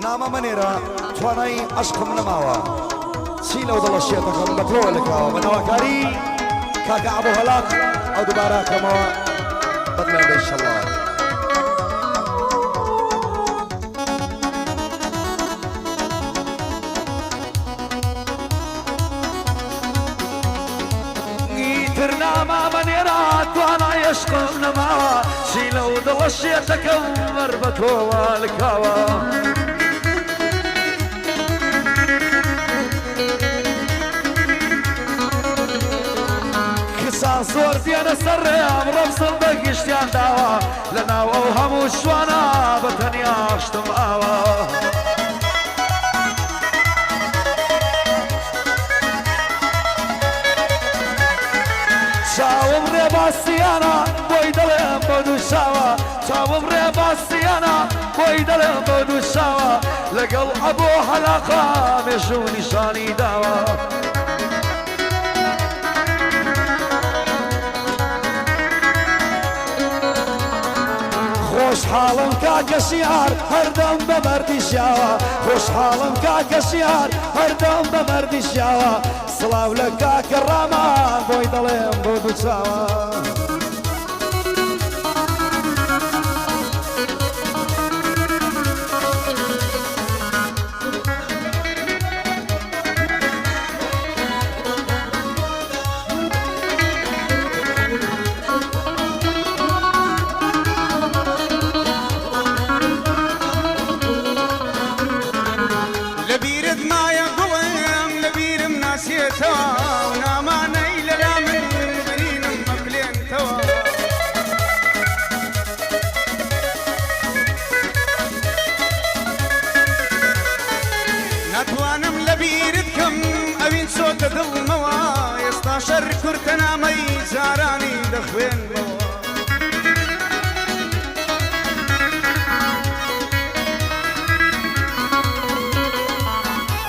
نامە منێرە توانای عەشقم نەماوە چی لەو دڵە شێتەکەم بە تۆ لەکاوە بە ناوەکاری کاکە ئەبوو هەلاق ئەو دووبارەکەمەوە بەدڵێن ئینشەڵڵا نامە منێرە توانای عەشقم نەماوە چی لەو دڵە شێتەکەم بەر بە تۆوە لکاوە کسان زۆر دێنە سەر ڕێم ڕەمزم بە گشتیان داوە لە ناو ئەو هەموو شوانە بە تەنیا شتم ئاوە چاوم ڕێباسییانە بۆی دەڵێم بۆ دووشاوە چاوم ڕێباسییانە بۆی دەڵێم بۆ دووشاوە لەگەڵ ئەبوو هەلاقا مێژوو نیشانی داوە خۆشحاڵم کاکە شیعار هەردەم بە مەردی شیاوە خۆشحاڵم کاکە شیعار هەردەم بە مەردی شیاوە سڵاو لە کاکە ڕامان بۆی دەڵێم بۆ دووچاوە ناتوانم لەبیرت کەم ئەوین چۆتە دڵمەوە ئێستا شەر کورتە نامەی جارانی دەخوێنمەوە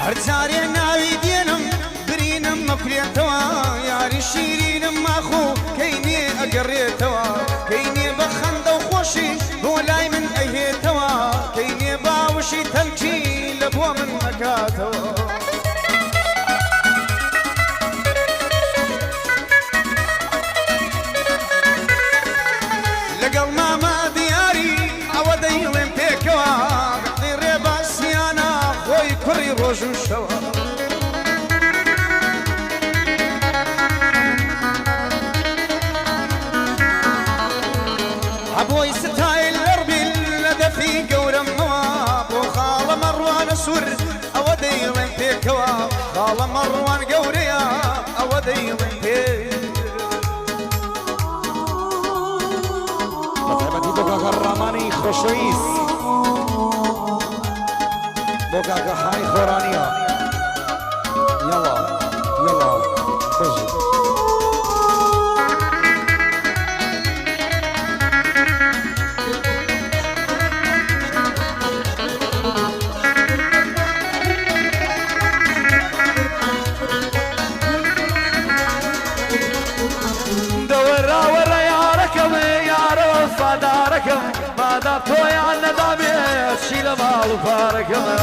هەر جارێ ناوی دێنم برینم مەکرێتەوە یاری شیرینم ماخۆ کەینێ ئەگەڕێتەوە کەینێ بە خەندە و خۆشی بۆ لای من ئەیهێتەوە کەینێ باوشی تەلکی لە بۆ من ئەکاتەوە لەگەڵ مامە دیاری ئەوە دەیڵێم پێکەوە بەقی ڕێباسییانە خۆی کوڕی ڕۆژ و شەوە ئەبۆی ستایل لەڕبیل لە دەفی گەورەمەوە بۆ خاڵە مەڕوانە سوور ئەوە دەیڵێم پێکەوە خاڵە مەڕوان گەورەیە ئەوە دەیڵێم پێ بەتایبەتی بۆ کاکە ڕامانی خۆشەویست بۆ کاکە حای خۆرانیە یەڵا یەڵا بژی مادام تۆیان نەدامێت چی لە ماڵ و پارەکەمە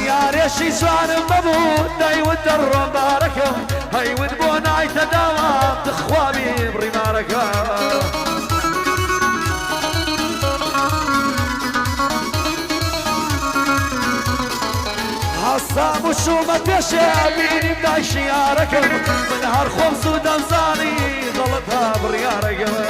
یارێشی جوانم بەبوو دەیوت دەڕۆمبارەکەم هەیوت بۆ نایتە داوام دخوابی بڕیمارەکەم هەستام و شومە پێشێ بینیم دای شیارەکەم من هەر خۆم زوو دەمزانی دڵت تا بڕیارەکەمە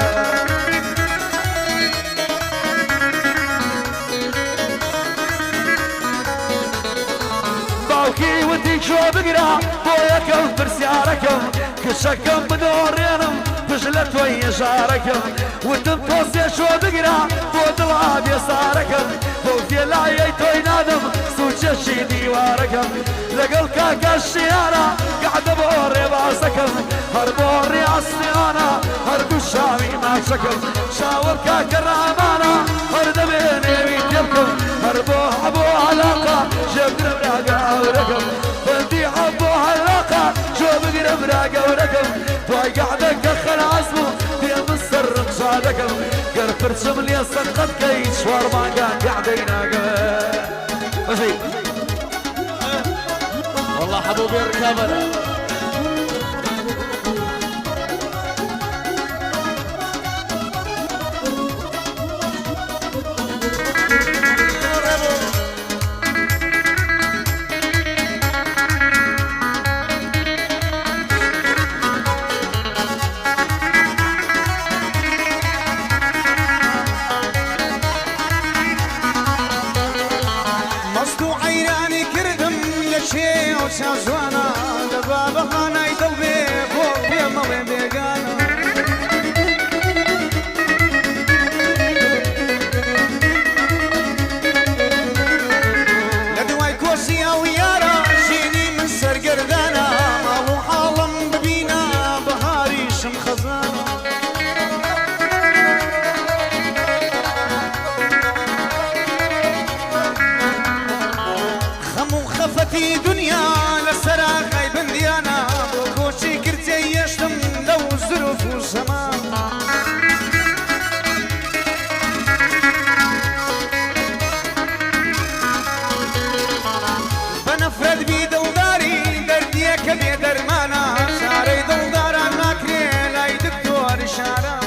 باوکی وتی کۆ بگرە بۆ یەکەم پرسیارەکەم کچەکەم بدۆڕێنم پشت لە تۆی هێژارەکەم وتم تۆسێ کۆ بگرە بۆ دڵا بێسارەکەم بۆ فێلایەی تۆی نادم سوچەشی دیوارەکەم لەگەڵ کاکە شیارە گەعدە بۆ ڕێبازەکەم هەر بۆ ڕێعەسیانە هەردوو شاوی ماچەکەم شاوەڕ کاکە ڕامانە هەر دەبێ نێوی تێبکەم هەر بۆ هەبوو هەلاقە ژێبگرم را گەورەکەم بەندی هەبوو هەلاقە ژۆ بگرم را گەورەکەم دوای گەعدەکە خەلاص بوو دەکەم گەر پرچم لێ سەقەت کەی چوار مانگان گەعدەی ناگەم والله حبوبي الكاميرا شازوانا دبابة خانا يدلبي فوق بيما وين بيقانا لدواي كوسي او يارا جيني من سر قردانا مالو حالم ببينا بهاري شم خزانا خمو خفتي دنيا بنفرد بي دلداري درديك بي درمانا شاري دلدارا ناكري لاي دكتور شارع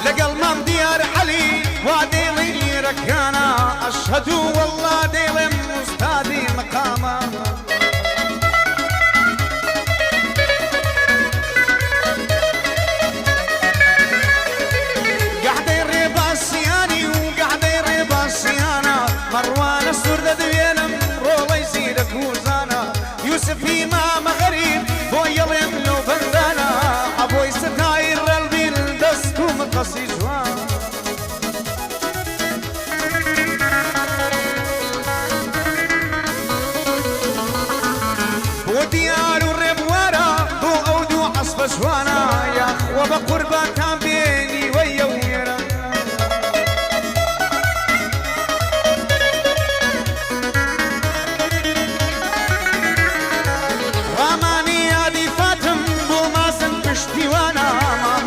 لقل مام ديار علي واديلي ركانا أشهد والله ديلي مستادي مقاما مروان السردة دوينم رولا يزيدك وزانا يوسف إمام غريب بويلم لو بندانا أبوي ستاير قلبي الدست ومقصي جوان وديار الربوارة دو أو دو عصف جوانا يا أخوة بقربة كان بيني ويا ويرا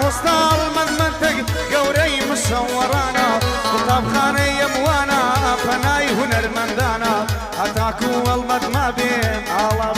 مستار المنطق قوري مصورانا كتاب خاني يموانا فناي هنر مندانا هتاكو المد ما بين الله